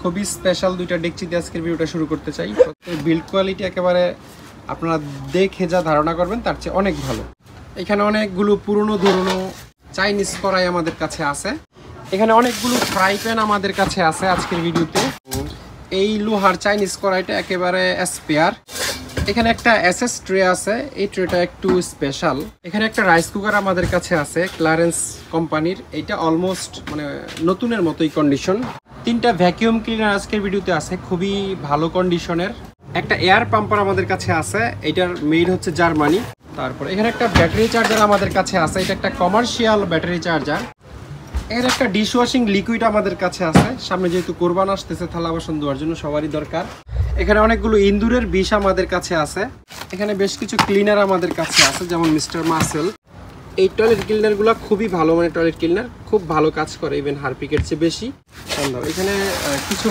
খুবই স্পেশাল দুইটা ডেকচি দিয়ে আজকের ভিডিওটা শুরু করতে চাই। বিল্ড কোয়ালিটি একেবারে আপনারা দেখে যা ধারণা করবেন তার চেয়ে অনেক ভালো। এখানে অনেকগুলো পুরনো ধরনো চাইনিজ কড়াই আমাদের কাছে আছে। এখানে অনেকগুলো ফ্রাই প্যান আমাদের কাছে আছে আজকের ভিডিওতে। এই লোহার চাইনিজ কড়াইটা একেবারে স্পেয়ার। এখানে একটা এসএস ট্রে আছে, এই ট্রেটা একটু স্পেশাল। এখানে একটা রাইস কুকার আমাদের কাছে আছে ক্লারেন্স কোম্পানির, এইটা অলমোস্ট মানে নতুনের মতোই কন্ডিশন। তিনটা ভ্যাকিউম ক্লিনার আজকের ভিডিওতে আছে, খুবই ভালো কন্ডিশনের। একটা এয়ার পাম্পার আমাদের কাছে আছে, এটার মেড হচ্ছে জার্মানি। তারপর এখানে একটা ব্যাটারি চার্জার আমাদের কাছে আছে, এটা একটা কমার্শিয়াল ব্যাটারি চার্জার। এখানে একটা ডিশ ওয়াশিং লিকুইড আমাদের কাছে আছে, সামনে যেহেতু কোরবান আসতেছে থালা বাসন ধোয়ার জন্য সবারই দরকার। এখানে অনেকগুলো ইন্দুরের বিষ আমাদের কাছে আছে। এখানে বেশ কিছু ক্লিনার আমাদের কাছে আছে, যেমন মিস্টার মাসেল। এই টয়লেট ক্লিনারগুলো খুবই ভালো, মানে টয়লেট ক্লিনার খুব ভালো কাজ করে, ইভেন হারপিকের চেয়ে বেশি। এখানে কিছু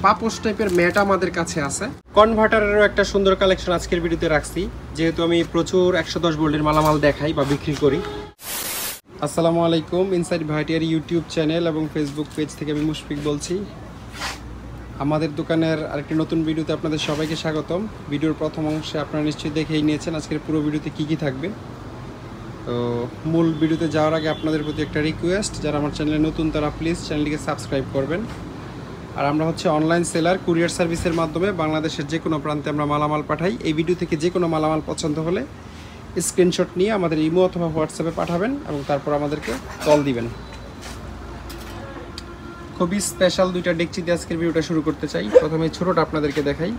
পাপোশ টাইপের ম্যাট আমাদের কাছে আছে। কনভার্টারেরও একটা সুন্দর কালেকশন আজকের ভিডিওতে রাখছি, যেহেতু আমি প্রচুর 110 ভোল্টের মালামাল দেখাই বা বিক্রি করি। আসসালামু আলাইকুম, ইনসাইড ভাইটিয়ার ইউটিউব চ্যানেল এবং ফেসবুক পেজ থেকে আমি মুশফিক বলছি। আমাদের দোকানের আরেকটি নতুন ভিডিওতে আপনাদের সবাইকে স্বাগতম। ভিডিওর প্রথম অংশে আপনারা নিশ্চয়ই দেখেই নিয়েছেন আজকের পুরো ভিডিওতে কী কী থাকবে। তো মূল ভিডিওতে যাওয়ার আগে আপনাদের প্রতি একটা রিকোয়েস্ট, যারা আমার চ্যানেলে নতুন তারা প্লিজ চ্যানেলটিকে সাবস্ক্রাইব করবেন। আর আমরা হচ্ছে অনলাইন সেলার, কুরিয়ার সার্ভিসের মাধ্যমে বাংলাদেশের যে কোনো প্রান্তে আমরা মালামাল পাঠাই। এই ভিডিও থেকে যে কোনো মালামাল পছন্দ হলে স্ক্রিনশট নিয়ে আমাদের ইমো অথবা হোয়াটসঅ্যাপে পাঠাবেন এবং তারপর আমাদেরকে কল দিবেন। খুবই স্পেশাল দুইটা ডেকচি দিয়ে আজকের ভিডিওটা শুরু করতে চাই। প্রথমে ছোটোটা আপনাদেরকে দেখাই।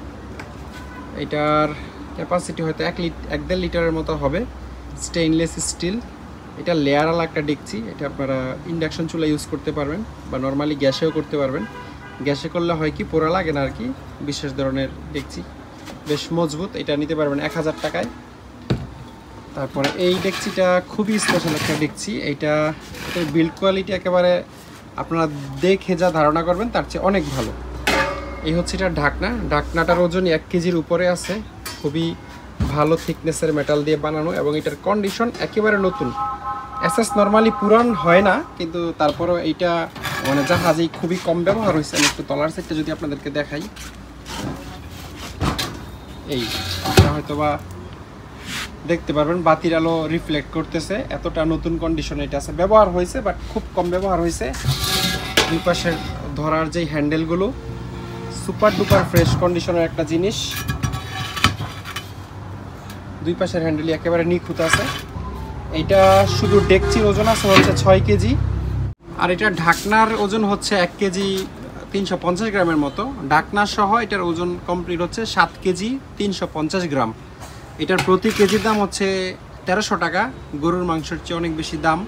এটার ক্যাপাসিটি হয়তো 1.5 লিটারের মতো হবে, স্টেইনলেস স্টিল। এটা লেয়ারওয়ালা একটা ডেকচি। এটা আপনারা ইন্ডাকশন চুলা ইউজ করতে পারবেন বা নর্মালি গ্যাসেও করতে পারবেন। গ্যাসে করলে হয় কি পোড়া লাগে না আর কি। বিশেষ ধরনের ডেকচি, বেশ মজবুত। এটা নিতে পারবেন 1000 টাকায়। তারপরে এই ডেকচিটা খুবই স্পেশাল একটা ডেকচি। এইটা বিল্ড কোয়ালিটি একেবারে আপনারা দেখে যা ধারণা করবেন তার চেয়ে অনেক ভালো। এই হচ্ছে এটার ঢাকনা। ঢাকনাটার ওজন 1 কেজির উপরে আছে, খুবই ভালো থিকনেসের মেটাল দিয়ে বানানো এবং এটার কন্ডিশন একেবারে নতুন। এসএস নর্মালি পুরান হয় না, কিন্তু তারপরেও এইটা মানে জাহাজেই খুবই কম ব্যবহার হয়েছে। আমি একটু তলার সাইডটা যদি আপনাদেরকে দেখাই, এইটা হয়তো বা দেখতে পারবেন বাতির আলো রিফ্লেক্ট করতেছে, এতটা নতুন কন্ডিশনে এটা আছে। ব্যবহার হয়েছে বাট খুব কম ব্যবহার হয়েছে। দুই পাশের ধরার যেই হ্যান্ডেলগুলো সুপার ডুপার ফ্রেশ কন্ডিশনের একটা জিনিস। দুই পাশের হ্যান্ডেলই একেবারে নিখুঁত আছে। এইটা শুধু ডেকচির ওজন আছে হচ্ছে 6 কেজি, আর এটা ঢাকনার ওজন হচ্ছে 1 কেজি 350 গ্রামের মতো। ঢাকনা সহ এটার ওজন কমপ্লিট হচ্ছে 7 কেজি 350 গ্রাম। এটার প্রতি কেজির দাম হচ্ছে 1300 টাকা। গরুর মাংসের চেয়ে অনেক বেশি দাম।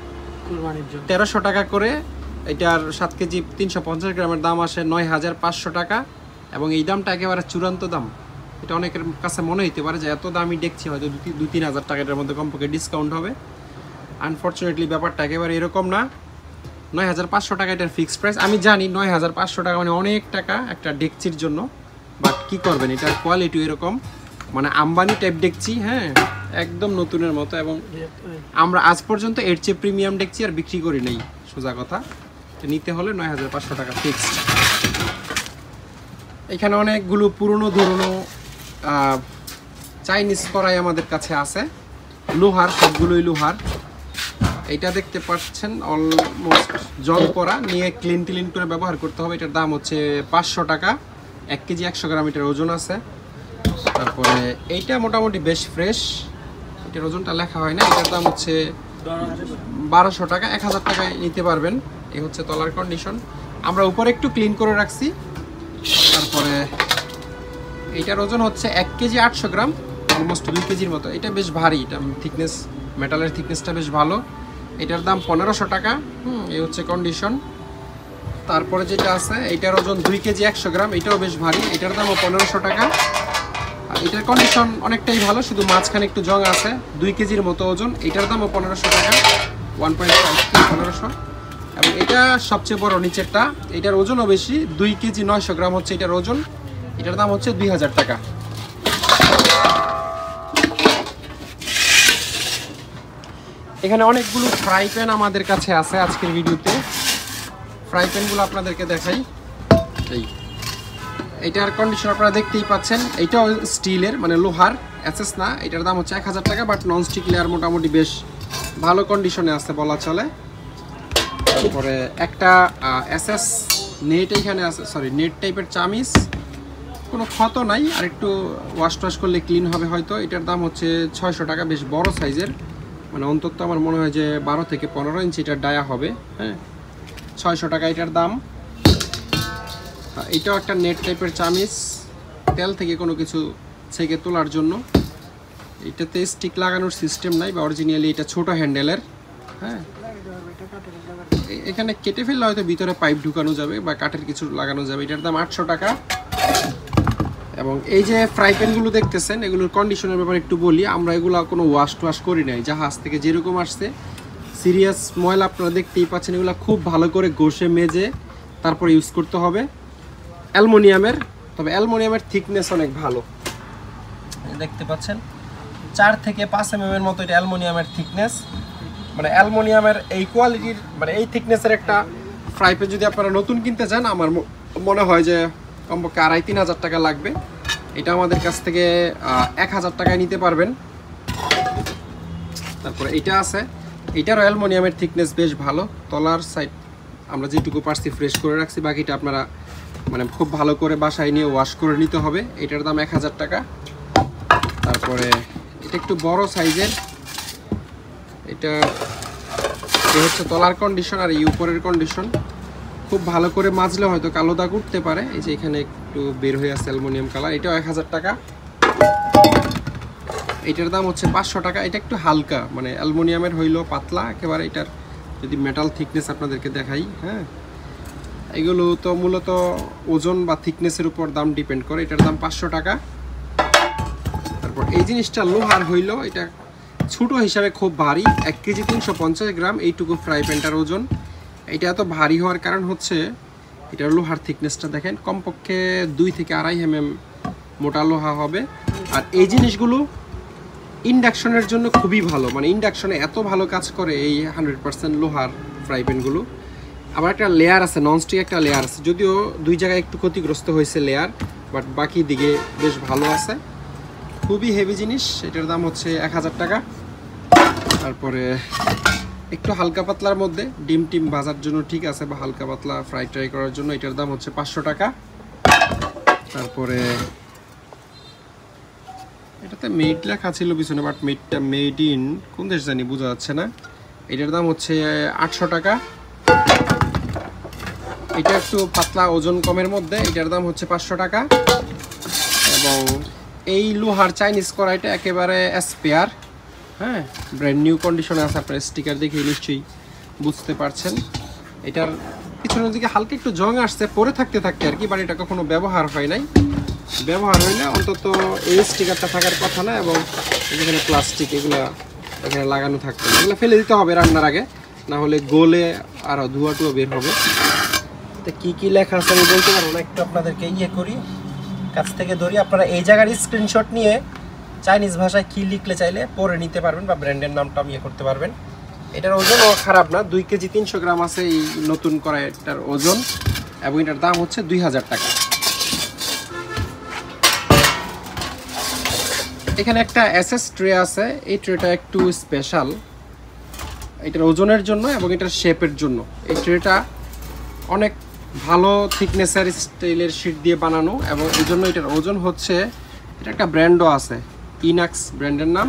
1300 টাকা করে এটার 7 কেজি 350 গ্রামের দাম আসে 9500 টাকা। এবং এই দামটা একেবারে চূড়ান্ত দাম। এটা অনেকের কাছে মনে হইতে পারে যে এত দামি ডেকচি হয়তো 2-3 হাজার টাকার মধ্যে কমপক্ষে ডিসকাউন্ট হবে। আনফর্চুনেটলি ব্যাপারটা একেবারে এরকম না। 9500 টাকা এটার ফিক্সড প্রাইস। আমি জানি 9500 টাকা মানে অনেক টাকা একটা ডেকচির জন্য, বাট কী করবেন, এটার কোয়ালিটি এরকম, মানে আম্বানি টাইপ ডেকচি। হ্যাঁ, একদম নতুনের মতো। এবং আমরা আজ পর্যন্ত এর চেয়ে প্রিমিয়াম ডেকচি আর বিক্রি করি নেই, সোজা কথা। নিতে হলে 9500 টাকা ফিক্সড। এখানে অনেকগুলো পুরনো ধরনো চাইনিজ কড়াই আমাদের কাছে আছে, লোহার, সবগুলোই লোহার। এইটা দেখতে পাচ্ছেন অলমোস্ট জল করা, নিয়ে ক্লিন করে ব্যবহার করতে হবে। এটার দাম হচ্ছে 500 টাকা। 1 কেজি 100 গ্রাম এটার ওজন আছে। তারপরে এইটা মোটামুটি বেশ ফ্রেশ, এটার ওজনটা লেখা হয় না। এটার দাম হচ্ছে 1200 টাকা। 1000 টাকায় নিতে পারবেন। এই হচ্ছে তলার কন্ডিশন। আমরা উপরে একটু ক্লিন করে রাখছি। তারপরে এইটার ওজন হচ্ছে 1 কেজি 800 গ্রাম, অলমোস্ট 2 কেজির মতো। এটা বেশ ভারী, এটা থিকনেস, মেটালের থিকনেসটা বেশ ভালো। এটার দাম 1500 টাকা। এই হচ্ছে কন্ডিশন। তারপরে যেটা আছে এইটার ওজন 2 কেজি 100 গ্রাম, এটাও বেশ ভারী। এটার দামও 1500 টাকা। আর এটার কন্ডিশন অনেকটাই ভালো, শুধু মাঝখানে একটু জং আছে। 2 কেজির মতো ওজন। এটার দামও 1500 টাকা, 1.5 1500। এবং এটা সবচেয়ে বড় নিচেরটা, এটার ওজনও বেশি, 2 কেজি 900 গ্রাম হচ্ছে এটার ওজন। এটার দাম হচ্ছে 2000 টাকা। এখানে অনেকগুলো ফ্রাই প্যান আমাদের কাছে আছে আজকের ভিডিওতে। ফ্রাই প্যানগুলো আপনাদেরকে দেখাই। এইটার কন্ডিশন আপনারা দেখতেই পাচ্ছেন, এইটাও স্টিলের মানে লোহার, এসএস না। এটার দাম হচ্ছে 1000 টাকা, বাট ননস্টিক লেয়ার মোটামুটি বেশ ভালো কন্ডিশনে আছে বলা চলে। তারপরে একটা এসএস নেট এখানে আছে, সরি নেট টাইপের চামিচ, কোনো ক্ষত নাই, আর একটু ওয়াশ করলে ক্লিন হবে হয়তো। এটার দাম হচ্ছে 600 টাকা, বেশ বড় সাইজের, মানে অন্তত আমার মনে হয় যে 12 থেকে 15 ইঞ্চি এটার ডায়া হবে। হ্যাঁ, 600 টাকা এটার দাম। এটাও একটা নেট টাইপের চামিচ, তেল থেকে কোনো কিছু ছেঁকে তোলার জন্য। এটাতে স্টিক লাগানোর সিস্টেম নাই, বা অরিজিনালি এটা ছোট হ্যান্ডেলের। হ্যাঁ, এখানে কেটে ফেললে হয়তো ভিতরে পাইপ ঢুকানো যাবে বা কাঠের কিছু লাগানো যাবে। এটার দাম 800 টাকা। এবং এই যে ফ্রাই প্যানগুলো দেখতেছেন, এগুলোর কন্ডিশনের ব্যাপারে একটু বলি। আমরা এগুলো কোনো ওয়াশ করি নাই, জাহাজ থেকে যেরকম আসছে সিরিয়াস ময়লা আপনারা দেখতেই পাচ্ছেন। এগুলো খুব ভালো করে ঘষে মেজে তারপরে ইউজ করতে হবে। অ্যালুমিনিয়ামের, তবে অ্যালুমিনিয়ামের থিকনেস অনেক ভালো, দেখতে পাচ্ছেন 4 থেকে 5 mm এর মতো এটা অ্যালুমিনিয়ামের থিকনেস। মানে অ্যালুমিনিয়ামের এই কোয়ালিটির মানে এই থিকনেসের একটা ফ্রাই প্যান যদি আপনারা নতুন কিনতে চান, আমার মনে হয় যে কমপক্ষে 2500-3000 টাকা লাগবে। এটা আমাদের কাছ থেকে 1000 টাকায় নিতে পারবেন। তারপরে এটা আছে, এটারও অ্যালুমিনিয়ামের থিকনেস বেশ ভালো। তলার সাইড আমরা যেটুকু পারছি ফ্রেশ করে রাখছি, বাকিটা আপনারা মানে খুব ভালো করে বাসায় নিয়ে ওয়াশ করে নিতে হবে। এটার দাম 1000 টাকা। তারপরে এটা একটু বড় সাইজের, এটা হচ্ছে তলার কন্ডিশন, আর এই উপরের কন্ডিশন। খুব ভালো করে মাজলে হয়তো কালো দাগ উঠতে পারে, এই যে এখানে একটু বের হয়ে আছে অ্যালুমিনিয়াম কালার। এটাও 1000 টাকা। এটার দাম হচ্ছে 500 টাকা। এটা একটু হালকা, মানে অ্যালুমিনিয়ামের হইলো পাতলা একেবারে। এটার যদি মেটাল থিকনেস আপনাদেরকে দেখাই, হ্যাঁ, এগুলো তো মূলত ওজন বা থিকনেসের উপর দাম ডিপেন্ড করে। এটার দাম 500 টাকা। তারপর এই জিনিসটা লোহার হইলো, এটা ছোট হিসাবে খুব ভারী, 1 কেজি 350 গ্রাম এইটুকু ফ্রাই প্যানটার ওজন। এটা এত ভারী হওয়ার কারণ হচ্ছে এটার লোহার থিকনেসটা দেখেন, কমপক্ষে 2 থেকে 2.5 mm মোটা লোহা হবে। আর এই জিনিসগুলো ইন্ডাকশনের জন্য খুবই ভালো, মানে ইন্ডাকশনে এত ভালো কাজ করে এই 100% লোহার ফ্রাই প্যানগুলো। আবার একটা লেয়ার আছে, ননস্টিক একটা লেয়ার আছে, যদিও 2 জায়গায় একটু ক্ষতিগ্রস্ত হয়েছে লেয়ার, বাট বাকি দিকে বেশ ভালো আছে। খুবই হেভি জিনিস। এটার দাম হচ্ছে 1000 টাকা। তারপরে একটু হালকা পাতলার মধ্যে ডিম টিম ভাজার জন্য ঠিক আছে, বা হালকা পাতলা ফ্রাই ট্রাই করার জন্য, এটার দাম হচ্ছে 500 টাকা। তারপরে এটাতে মেড লেখা ছিল পিছনে, বাট মেডটা মেড ইন কোন দেশ জানি বোঝা যাচ্ছে না। এটার দাম হচ্ছে 800 টাকা। এটা একটু পাতলা, ওজন কমের মধ্যে, এটার দাম হচ্ছে 500 টাকা। এবং এই লোহার চাইনিজ কড়াইটা একেবারে স্পেয়ার, হ্যাঁ, ব্র্যান্ড নিউ কন্ডিশনে আছে। আপনার স্টিকার দেখে নিশ্চয়ই বুঝতে পারছেন। এটার পিছনের দিকে হালকা একটু জং আসছে পরে থাকতে আর কি, বাট এটা কখনো ব্যবহার হয় নাই। ব্যবহার হইলে অন্তত এই স্টিকারটা থাকার কথা না, এবং এখানে প্লাস্টিক এগুলো এখানে লাগানো থাকতো, এগুলো ফেলে দিতে হবে রান্নার আগে, না হলে গলে আর ধোয়া টুয়া বের হবে। তো কী লেখা আছে আমি বলতে পারবো না, একটু আপনাদেরকে করি, কাছ থেকে ধরি। আপনারা এই জায়গার স্ক্রিনশট নিয়ে চাইনিজ ভাষায় কী লিখলে চাইলে পরে নিতে পারবেন, বা ব্র্যান্ডের নামটা করতে পারবেন। এটার ওজনও খারাপ না, 2 কেজি 300 গ্রাম আছে এই নতুন কড়াইটার ওজন, এবং এটার দাম হচ্ছে 2000 টাকা। এখানে একটা এসএস ট্রে আছে, এই ট্রেটা একটু স্পেশাল এটার ওজনের জন্য এবং এটার শেপের জন্য। এই ট্রেটা অনেক ভালো থিকনেসের স্টাইলের শীট দিয়ে বানানো, এবং এই জন্য এটার ওজন হচ্ছে, এটা একটা ব্র্যান্ডও আছে, ইনাক্স ব্র্যান্ডের নাম,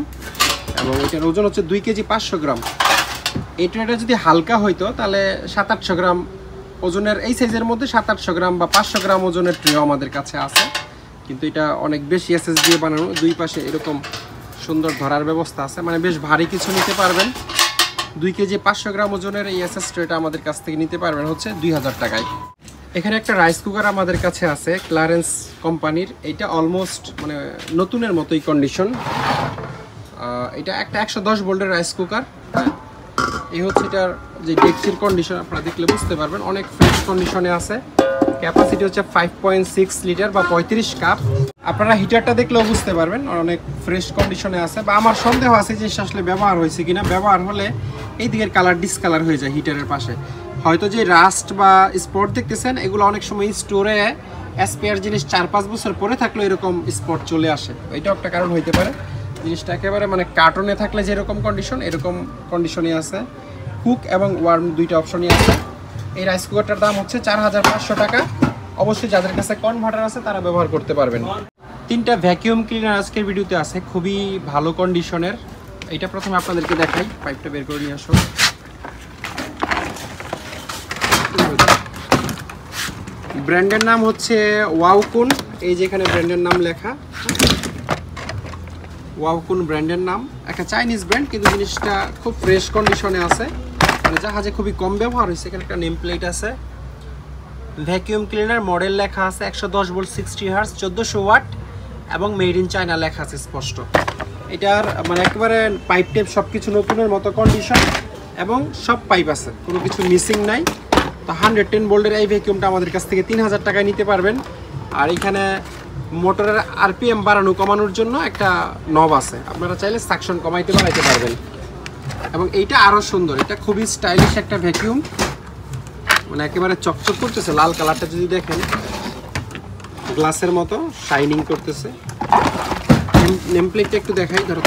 এবং এটার ওজন হচ্ছে 2 কেজি 500 গ্রাম। এই ট্রেটা যদি হালকা হইতো তাহলে 700-800 গ্রাম ওজনের, এই সাইজের মধ্যে 700-800 গ্রাম বা 500 গ্রাম ওজনের ট্রেও আমাদের কাছে আছে, কিন্তু এটা অনেক বেশি এসএস দিয়ে বানানো। 2 পাশে এরকম সুন্দর ধরার ব্যবস্থা আছে, মানে বেশ ভারী কিছু নিতে পারবেন। 2 কেজি 500 গ্রাম ওজনের এই এসএস ট্রেটা আমাদের কাছ থেকে নিতে পারবেন হচ্ছে 2000 টাকায়। এখানে একটা রাইস কুকার আমাদের কাছে আছে ক্লারেন্স কোম্পানির, এটা অলমোস্ট মানে নতুনের মতোই কন্ডিশন। এটা একটা 110 ভোল্টের রাইস কুকার। এই হচ্ছে এটার যে ডেকচির কন্ডিশন, আপনারা দেখলে বুঝতে পারবেন অনেক ফ্রেশ কন্ডিশনে আছে। ক্যাপাসিটি হচ্ছে 5.6 লিটার বা 35 কাপ। আপনারা হিটারটা দেখলেও বুঝতে পারবেন অনেক ফ্রেশ কন্ডিশনে আছে, বা আমার সন্দেহ আছে যে আসলে ব্যবহার হয়েছে কিনা। ব্যবহার হলে এই দিকের কালার ডিসকালার হয়ে যায় হিটারের পাশে, হয়তো যে রাস্ট বা স্পট দেখতেছেন এগুলো অনেক সময় স্টোরে স্পেয়ার জিনিস 4-5 বছর পরে থাকলে এরকম স্পট চলে আসে, এটাও একটা কারণ হইতে পারে। জিনিসটা একেবারে মানে কার্টনে থাকলে যেরকম কন্ডিশন এরকম কন্ডিশনই আছে। কুক এবং ওয়ার্ম দুইটা অপশনই আছে। এই রাইস কুকারটার দাম হচ্ছে 4500 টাকা। অবশ্যই যাদের কাছে কনভার্টার আছে তারা ব্যবহার করতে পারবেন। 3টা ভ্যাকিউম ক্লিনার আজকের ভিডিওতে আছে, খুবই ভালো কন্ডিশনের। এটা প্রথমে আপনাদেরকে দেখাই, পাইপটা বের করে নিয়ে আসো। ব্র্যান্ডের নাম হচ্ছে ওয়াওকুন, এই যে এখানে ব্র্যান্ডের নাম লেখা, ওয়াওকুন ব্র্যান্ডের নাম। একটা চাইনিজ ব্র্যান্ড, কিন্তু জিনিসটা খুব ফ্রেশ কন্ডিশনে আছে, মানে জাহাজে খুবই কম ব্যবহার হয়েছে। এখানে একটা নেম প্লেট আছে, ভ্যাকিউম ক্লিনার মডেল লেখা আছে 110 ভোল্ট 60 হার্জ 1400 ওয়াট এবং মেড ইন চায়না লেখা আছে স্পষ্ট। এটার মানে একেবারে পাইপ টেপ সব কিছু নতুনের মতো কন্ডিশন এবং সব পাইপ আছে, কোনো কিছু মিসিং নাই। তো 110 ভোল্টের এই ভ্যাকিউমটা আমাদের কাছ থেকে 3000 টাকায় নিতে পারবেন। আর এখানে মোটরের আরপিএম বাড়ানো কমানোর জন্য একটা নব আছে, আপনারা চাইলে সাকশন কমাইতে বাড়াইতে পারবেন। এবং এইটা আরও সুন্দর, এটা খুবই স্টাইলিশ একটা ভ্যাকিউম, মানে একেবারে চকচক করতেছে। লাল কালারটা যদি দেখেন গ্লাসের মতো শাইনিং করতেছে। নেম প্লেটটা একটু দেখাই, ধরো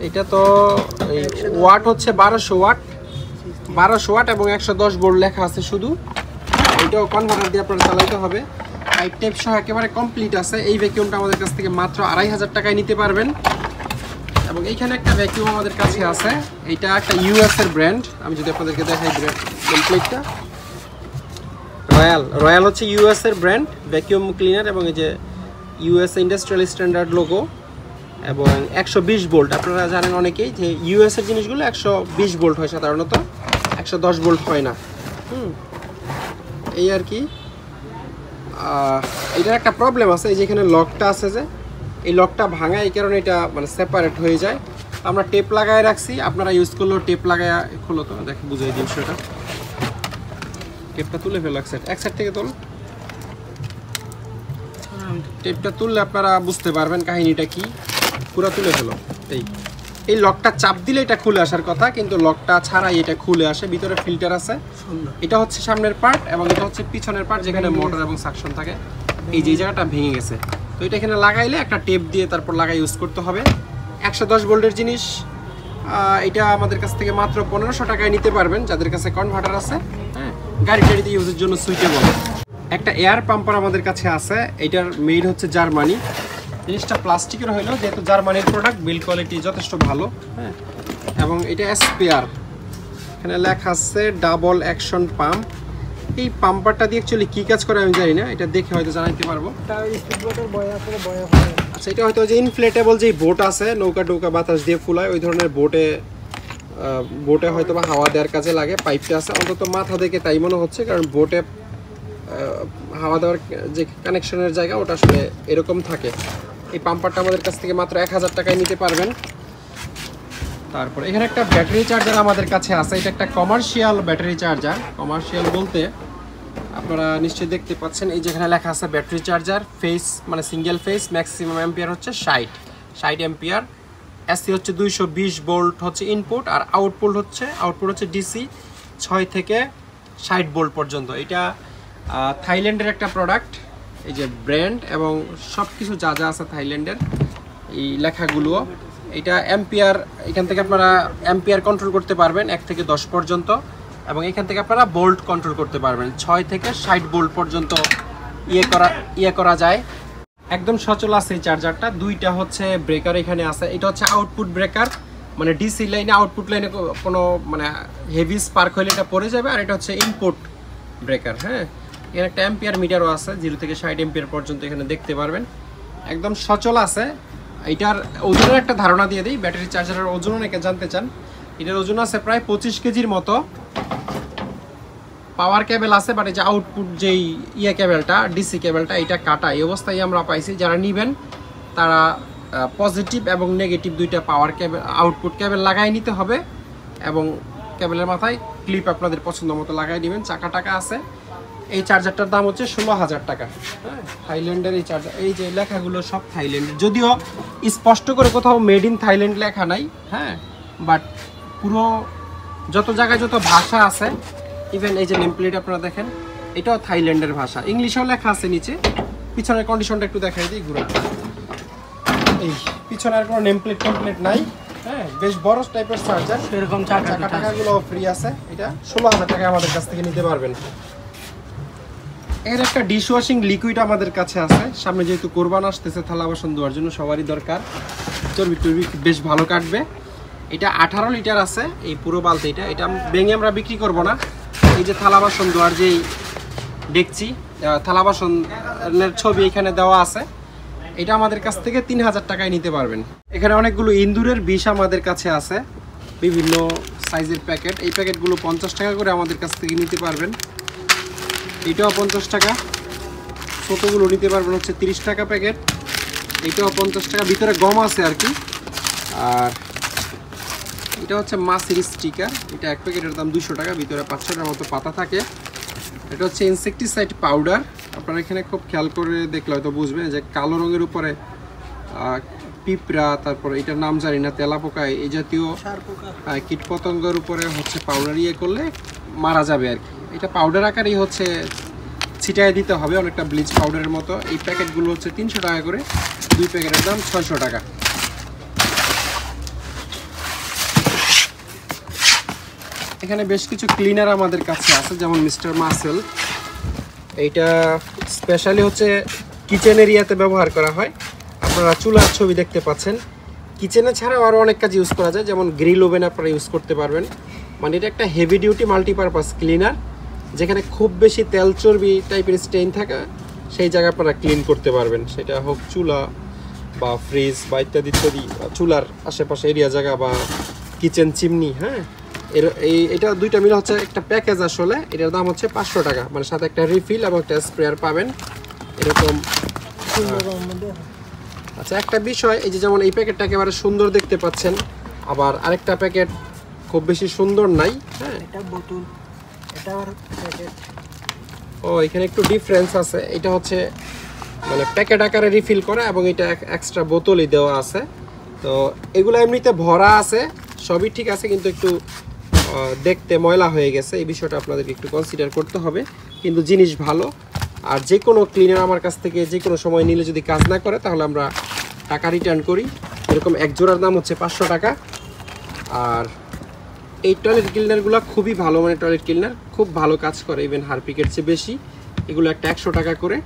এটা তো ওয়াট হচ্ছে 1200 ওয়াট এবং 110 ভোল্ট লেখা আছে শুধু। এটাও কনভার্টার দিয়ে আপনার চালাইতে হবে। পাইপ টেপ সহ একেবারে কমপ্লিট আছে। এই ভ্যাকিউমটা আমাদের কাছ থেকে মাত্র 2500 টাকায় নিতে পারবেন। এবং এইখানে একটা ভ্যাকিউম আমাদের কাছে আছে, এটা একটা ইউএস এর ব্র্যান্ড। আমি যদি আপনাদেরকে দেখাই ব্র্যান্ডটা, রয়্যাল হচ্ছে ইউএস এর ব্র্যান্ড ভ্যাকিউম ক্লিনার, এবং এই যে ইউএস ইন্ডাস্ট্রিয়াল স্ট্যান্ডার্ড লোগো এবং 120 ভোল্ট। আপনারা জানেন অনেকেই যে ইউএস এর জিনিসগুলো 120 ভোল্ট হয় সাধারণত, 110 ভোল্ট হয় না। এই আর কি। এটার একটা প্রবলেম আছে, এই যে এখানে লকটা আছে, যে এই লকটা ভাঙা, এই কারণে এটা মানে সেপারেট হয়ে যায়। আমরা টেপ লাগায় রাখছি, আপনারা ইউজ করলেও টেপ লাগায় খোলো। তো দেখে বুঝাই দিন সেটা, টেপটা তুলে ফেলো এক সাইড থেকে তোল। টেপটা তুললে আপনারা বুঝতে পারবেন কাহিনীটা কি, পুরো তুলে ফেলো। এই লকটা চাপ দিলে এটা খুলে আসার কথা, কিন্তু লকটা ছাড়াই এটা খুলে আসে। ভিতরে ফিল্টার আছে, এটা হচ্ছে সামনের পার্ট এবং এটা হচ্ছে পিছনের পার্ট যেখানে মোটর এবং সাকশন থাকে। এই যে জায়গাটা ভেঙে গেছে, তো এটা এখানে লাগাইলে একটা টেপ দিয়ে তারপর লাগাই ইউজ করতে হবে। 110 ভোল্টের জিনিস, এটা আমাদের কাছ থেকে মাত্র 1500 টাকায় নিতে পারবেন যাদের কাছে কনভার্টার আছে। হ্যাঁ, গাড়ি টাড়িতে ইউজের জন্য সুইটেবল। একটা এয়ার পাম্পার আমাদের কাছে আছে, এটার মেড হচ্ছে জার্মানি। জিনিসটা প্লাস্টিকের হইলেও যেহেতু জার্মানির প্রোডাক্ট, বিল্ড কোয়ালিটি যথেষ্ট ভালো। হ্যাঁ, এবং এটা স্পেয়ার, এখানে লেখা আছে ডাবল অ্যাকশন পাম্প। এই পাম্পারটা দিয়ে অ্যাকচুয়ালি কী কাজ করে আমি জানি না, এটা দেখে হয়তো জানাইতে পারবো। আচ্ছা, এটা হয়তো যে ইনফ্লেটেবল যেই বোট আছে, নৌকা টৌকা বাতাস দিয়ে ফুলায়, ওই ধরনের বোটে হয়তো বা হাওয়া দেওয়ার কাজে লাগে। পাইপটা আছে অন্তত মাথা দেখে তাই মনে হচ্ছে, কারণ বোটে হাওয়া দেওয়ার যে কানেকশনের জায়গা ওটা আসলে এরকম থাকে। এই পাম্পারটা আমাদের কাছ থেকে মাত্র 1000 টাকায় নিতে পারবেন। তারপর এখানে একটা ব্যাটারি চার্জার আমাদের কাছে আছে, এটা একটা কমার্শিয়াল ব্যাটারি চার্জার। কমার্শিয়াল বলতে আপনারা নিশ্চয়ই দেখতে পাচ্ছেন, এই যেখানে লেখা আছে ব্যাটারি চার্জার ফেস, মানে সিঙ্গেল ফেস, ম্যাক্সিমাম অ্যাম্পিয়ার হচ্ছে 60 অ্যাম্পিয়ার। এসি হচ্ছে 220 ভোল্ট হচ্ছে ইনপুট, আর আউটপুট হচ্ছে ডিসি 6 থেকে 60 ভোল্ট পর্যন্ত। এটা থাইল্যান্ডের একটা প্রোডাক্ট, এই যে ব্র্যান্ড এবং সব কিছু যা যা আছে থাইল্যান্ডের, এই লেখাগুলো। এটা অ্যাম্পিয়ার, এখান থেকে আপনারা অ্যাম্পিয়ার কন্ট্রোল করতে পারবেন 1 থেকে 10 পর্যন্ত, এবং এখান থেকে আপনারা ভোল্ট কন্ট্রোল করতে পারবেন 6 থেকে 60 ভোল্ট পর্যন্ত ইয়ে করা যায়। একদম সচল আছে এই চার্জারটা। দুইটা হচ্ছে ব্রেকার এখানে আছে, এটা হচ্ছে আউটপুট ব্রেকার, মানে ডিসি লাইনে আউটপুট লাইনে কোনো মানে হেভি স্পার্ক হলে এটা পড়ে যাবে। আর এটা হচ্ছে ইনপুট ব্রেকার। হ্যাঁ, এখানে একটা অ্যাম্পিয়ার মিটারও আছে, 0 থেকে 60 অ্যাম্পিয়ার পর্যন্ত এখানে দেখতে পারবেন। একদম সচল আছে। এটার ওজনের একটা ধারণা দিয়ে দিই, ব্যাটারি চার্জারের ওজন অনেকে জানতে চান। এটার ওজন আছে প্রায় 25 কেজির মতো। পাওয়ার কেবল আছে, বাট এই যে আউটপুট যেই কেবলটা, ডিসি কেবলটা, এটা কাটা এই অবস্থায় আমরা পাইছি। যারা নেবেন তারা পজিটিভ এবং নেগেটিভ দুইটা পাওয়ার কেবল, আউটপুট কেবল লাগাই নিতে হবে, এবং কেবলের মাথায় ক্লিপ আপনাদের পছন্দ মতো লাগাই নেবেন। চাকা টাকা আছে। এই চার্জারটার দাম হচ্ছে 16,000 টাকা। হ্যাঁ, থাইল্যান্ডের এই চার্জার। এই যে লেখাগুলো সব থাইল্যান্ডের, যদিও স্পষ্ট করে কোথাও মেড ইন থাইল্যান্ড লেখা নাই। হ্যাঁ, বাট পুরো যত জায়গায় যত ভাষা আছে, ইভেন এই যে নেম প্লেট আপনারা দেখেন, এটাও থাইল্যান্ডের ভাষা, ইংলিশেও লেখা আছে নিচে। পিছনের কন্ডিশনটা একটু দেখাই দিই, ঘুরা। এই পিছনের কোনো নেম প্লেট টেমপ্লেট নাই, হ্যাঁ, বেশ বড় টাইপের চার্জার, এরকম টাকাগুলো ফ্রি আছে। এটা 16,000 টাকায় আমাদের কাছ থেকে নিতে পারবেন। এর একটা ডিশ ওয়াশিং লিকুইড আমাদের কাছে আছে। সামনে যেহেতু কোরবান আসতেছে, থালা বাসন ধোয়ার জন্য সবারই দরকার, চর্বি টর্বি বেশ ভালো কাটবে। এটা 18 লিটার আছে এই পুরো বালতিটা। এটা ভেঙে আমরা বিক্রি করব না। এই যে থালা বাসন ধোয়ার যেই ডেকচি, থালা বাসনের ছবি এখানে দেওয়া আছে, এটা আমাদের কাছ থেকে 3000 টাকায় নিতে পারবেন। এখানে অনেকগুলো ইন্দুরের বিষ আমাদের কাছে আছে, বিভিন্ন সাইজের প্যাকেট। এই প্যাকেটগুলো 50 টাকা করে আমাদের কাছ থেকে নিতে পারবেন। এটাও 50 টাকা। ছোটোগুলো নিতে পারবেন হচ্ছে 30 টাকা প্যাকেট। এটাও 50 টাকা, ভিতরে গম আছে আর কি। আর এটা হচ্ছে মাছের স্টিকার, এটা এক প্যাকেটের দাম 200 টাকা, ভিতরে 500টার মতো পাতা থাকে। এটা হচ্ছে ইনসেকটিসাইড পাউডার। আপনারা এখানে খুব খেয়াল করে দেখলে হয়তো বুঝবেন যে কালো রঙের উপরে পিঁপড়া, তারপরে এটার নাম জানি না, তেলাপোকা, এই জাতীয় কীটপতঙ্গের উপরে হচ্ছে পাউডার ইয়ে করলে মারা যাবে আর কি। এটা পাউডার আকারেই হচ্ছে ছিটায় দিতে হবে, অনেকটা ব্লিচ পাউডারের মতো। এই প্যাকেটগুলো হচ্ছে 300 টাকা করে, 2 প্যাকেটের দাম 600 টাকা। এখানে বেশ কিছু ক্লিনার আমাদের কাছে আছে, যেমন মিস্টার মাসেল। এইটা স্পেশালি হচ্ছে কিচেন এরিয়াতে ব্যবহার করা হয়। আপনারা চুলার ছবি দেখতে পাচ্ছেন। কিচেনে ছাড়াও আরও অনেক কাজ ইউজ করা যায়, যেমন গ্রিল ওভেন আপনারা ইউজ করতে পারবেন। মানে এটা একটা হেভি ডিউটি মাল্টিপারপাস ক্লিনার, যেখানে খুব বেশি তেল চর্বি টাইপের স্টেইন থাকে সেই জায়গা আপনারা ক্লিন করতে পারবেন। সেটা হোক চুলা বা ফ্রিজ বা ইত্যাদি ইত্যাদি, চুলার আশেপাশে এরিয়া জায়গা বা কিচেন চিমনি। হ্যাঁ, এটা দুইটা মিলে হচ্ছে একটা প্যাকেজ। আসলে এটার দাম হচ্ছে 500 টাকা, মানে সাথে একটা রিফিল এবং একটা স্প্রেয়ার পাবেন এরকম। আচ্ছা, একটা বিষয়, এই যে যেমন এই প্যাকেটটা একেবারে সুন্দর দেখতে পাচ্ছেন, আবার আরেকটা প্যাকেট খুব বেশি সুন্দর নাই। হ্যাঁ, এটা বোতল, এটা আর প্যাকেট। ও, এখানে একটু ডিফারেন্স আছে। এটা হচ্ছে মানে প্যাকেট আকারে রিফিল করা এবং এটা এক্সট্রা বোতলই দেওয়া আছে। তো এগুলো এমনিতে ভরা আছে, সবই ঠিক আছে, কিন্তু একটু দেখতে ময়লা হয়ে গেছে। এই বিষয়টা আপনাদেরকে একটু কনসিডার করতে হবে, কিন্তু জিনিস ভালো। আর যে কোনো ক্লিনার আমার কাছ থেকে যে কোনো সময় নিলে যদি কাজ না করে, তাহলে আমরা টাকা রিটার্ন করি। এরকম এক জোড়ার দাম হচ্ছে 500 টাকা। আর এই টয়লেট ক্লিনারগুলো খুবই ভালো, মানে টয়লেট ক্লিনার খুব ভালো কাজ করে, ইভেন হারপিকের চেয়ে বেশি। এগুলো একটা 100 টাকা করে।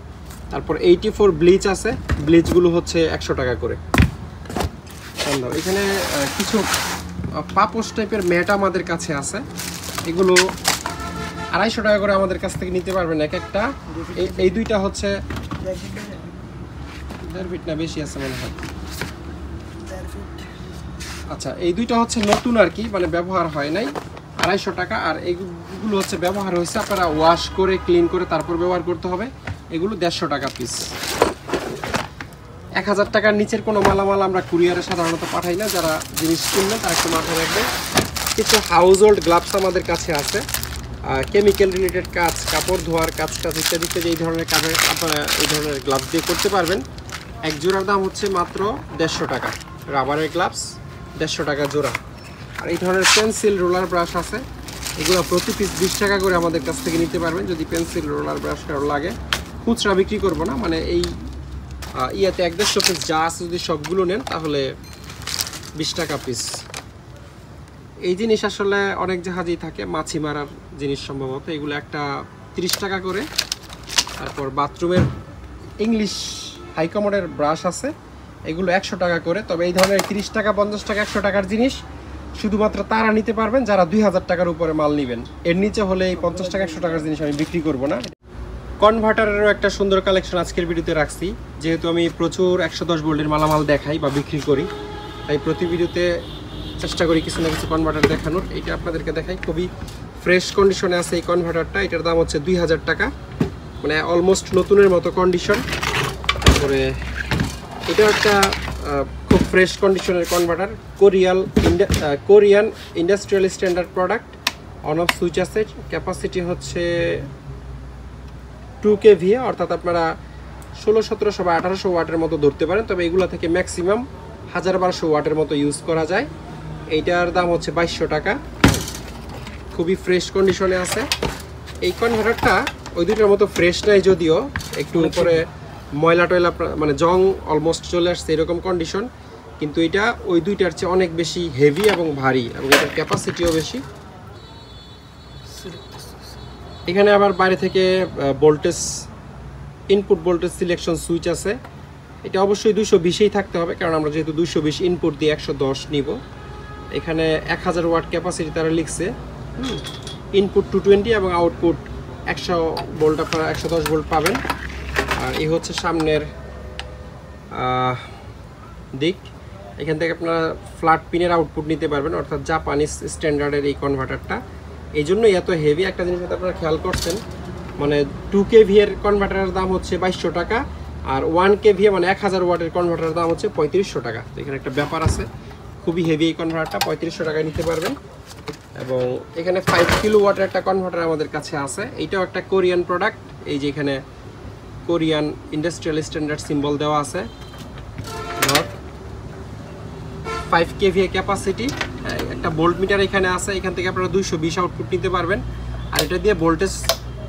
তারপর 84 ব্লিচ আছে, ব্লিচগুলো হচ্ছে 100 টাকা করে। এখানে কিছু পাপোশ টাইপের ম্যাট আমাদের কাছে আছে, এগুলো 250 টাকা করে আমাদের কাছ থেকে নিতে পারবেন এক একটা। এই দুইটা হচ্ছে 1.5 ফিট না বেশি আছে মনে হয়। আচ্ছা, এই দুইটা হচ্ছে নতুন আর কি, মানে ব্যবহার হয় নাই, 250 টাকা। আর এইগুলো হচ্ছে ব্যবহার হয়েছে, আপনারা ওয়াশ করে ক্লিন করে তারপর ব্যবহার করতে হবে। এগুলো 150 টাকা পিস। 1000 টাকার নিচের কোনো মালামাল আমরা কুরিয়ারে সাধারণত পাঠাই না। যারা জিনিস কিনবেন তারা একটু মাথায় রাখবেন। কিছু হাউস হোল্ড গ্লাভস আমাদের কাছে আছে, কেমিক্যাল রিলেটেড কাজ, কাপড় ধোয়ার কাজ ইত্যাদি ইত্যাদি, এই ধরনের কাজে আপনারা এই ধরনের গ্লাভস দিয়ে করতে পারবেন। এক জোড়ার দাম হচ্ছে মাত্র 150 টাকা। রাবারের গ্লাভস 150 টাকা জোড়া। আর এই ধরনের পেন্সিল রোলার ব্রাশ আছে, এগুলো প্রতি পিস 20 টাকা করে আমাদের কাছ থেকে নিতে পারবেন। যদি পেন্সিল রোলার ব্রাশ কারো লাগে, খুচরা বিক্রি করবো না, মানে এই ইয়াতে 150 পিস যা আছে যদি সবগুলো নেন তাহলে 20 টাকা পিস। এই জিনিস আসলে অনেক জাহাজেই থাকে, মাছি মারার জিনিস সম্ভবত। এগুলো একটা 30 টাকা করে। তারপর বাথরুমের ইংলিশ হাইকমোডের ব্রাশ আছে, এগুলো 100 টাকা করে। তবে এই ধরনের 30 টাকা, 50 টাকা, 100 টাকার জিনিস শুধুমাত্র তারা নিতে পারবেন যারা 2000 টাকার উপরে মাল নেবেন। এর নিচে হলে এই 50 টাকা, 100 টাকার জিনিস আমি বিক্রি করব না। কনভার্টারেরও একটা সুন্দর কালেকশন আজকের ভিডিওতে রাখছি। যেহেতু আমি প্রচুর 110 ভোল্টের মালামাল দেখাই বা বিক্রি করি, তাই প্রতি ভিডিওতে চেষ্টা করি কিছু না কিছু কনভার্টার দেখানোর। এটা আপনাদেরকে দেখাই, খুবই ফ্রেশ কন্ডিশনে আছে এই কনভার্টারটা। এটার দাম হচ্ছে 2000 টাকা, মানে অলমোস্ট নতুনের মতো কন্ডিশন। তারপরে এটা একটা খুব ফ্রেশ কন্ডিশনের converter, Korean industrial standard product. On off switch আছে, ক্যাপাসিটি হচ্ছে 2 kVA, অর্থাৎ আপনারা 1600, 1700 বা 1800 ওয়াটের মতো ধরতে পারেন। তবে এগুলো থেকে ম্যাক্সিমাম 1000-1200 ওয়াটের মতো ইউজ করা যায়। এইটার দাম হচ্ছে 2200 টাকা, খুবই ফ্রেশ কন্ডিশনে আছে। এই কনভার্টারটা ওই দুইটার মতো ফ্রেশ নাই, যদিও একটু উপরে ময়লা টয়লা মানে জং অলমোস্ট চলে আসছে এরকম কন্ডিশন, কিন্তু এটা ওই দুইটার চেয়ে অনেক বেশি হেভি এবং ভারী, এবং এটার ক্যাপাসিটিও বেশি। এখানে আবার বাইরে থেকে voltage, input voltage selection switch আছে। এটা অবশ্যই 220ই থাকতে হবে, কারণ আমরা যেহেতু 220 ইনপুট দিয়ে 110 নিব। এখানে 1000 ওয়াট ক্যাপাসিটি তারা লিখছে। ইনপুট 220 এবং আউটপুট 100 ভোল্ট, আপনারা 110 ভোল্ট পাবেন। আর এই হচ্ছে সামনের দিক। এখান থেকে আপনারা ফ্ল্যাট পিনের আউটপুট নিতে পারবেন, অর্থাৎ জাপানিজ স্ট্যান্ডার্ডের এই কনভার্টারটা। এই জন্যই এত হেভি। একটা জিনিস আপনারা খেয়াল করছেন, মানে 2kV এর কনভার্টারের দাম হচ্ছে 2200 টাকা, আর 1kV মানে 1000 ওয়াটের কনভার্টারের দাম হচ্ছে 3500 টাকা। তো এখানে একটা ব্যাপার আছে, খুবই হেভি এই কনভার্টারটা, 3500 টাকায় নিতে পারবেন। এবং এখানে 5 কিলো ওয়াটের একটা কনভার্টার আমাদের কাছে আছে, এইটাও একটা কোরিয়ান প্রোডাক্ট। এই যে এখানে কোরিয়ান ইন্ডাস্ট্রিয়াল স্ট্যান্ডার্ড সিম্বল দেওয়া আছে। 5kV ক্যাপাসিটি, একটা ভোল্ট মিটার এখানে আছে, এখান থেকে আপনারা 220 আউটপুট নিতে পারবেন। আর এটা দিয়ে ভোল্টেজ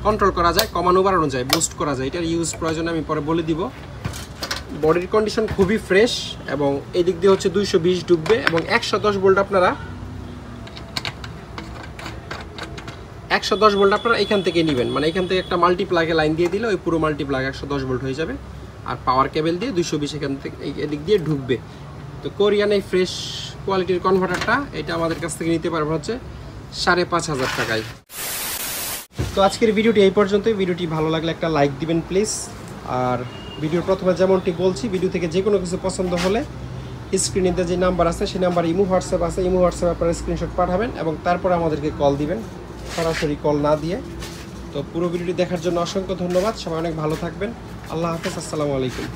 কন্ট্রোল করা যায়, কমানো বাড়ানো যায়, বুস্ট করা যায়। এটার ইউজ প্রয়োজনে আমি পরে বলে দিব। বডির কন্ডিশন খুবই ফ্রেশ, এবং এই দিক দিয়ে হচ্ছে 220 ঢুকবে, এবং 110 ভোল্ট আপনারা 110 ভোল্ট আপনারা এখান থেকে নেবেন। মানে এখান থেকে একটা মাল্টিপ্লাগে লাইন দিয়ে দিলে ওই পুরো মাল্টিপ্লাগ 110 ভোল্ট হয়ে যাবে, আর পাওয়ার কেবল দিয়ে 220 এখান থেকে এদিক দিয়ে ঢুকবে। তো কোরিয়ান এই ফ্রেশ কোয়ালিটির কনভার্টারটা, এটা আমাদের কাছ থেকে নিতে পারবো হচ্ছে 5500 টাকায়। তো আজকের ভিডিওটি এই পর্যন্তই। ভিডিওটি ভালো লাগলে একটা লাইক দিবেন প্লিজ। আর ভিডিওর প্রথমে যেমনটি বলছি, ভিডিও থেকে যে কোনো কিছু পছন্দ হলে স্ক্রিনে যে নাম্বার আছে সেই নাম্বার ইমো হোয়াটসঅ্যাপ আছে, ইমো হোয়াটসঅ্যাপে আপনারা স্ক্রিনশট পাঠাবেন এবং তারপরে আমাদেরকে কল দিবেন, সরাসরি কল না দিয়ে। তো পুরো ভিডিওটি দেখার জন্য অসংখ্য ধন্যবাদ। সবাই অনেক ভালো থাকবেন। আল্লাহ হাফেজ, আসসালামু আলাইকুম।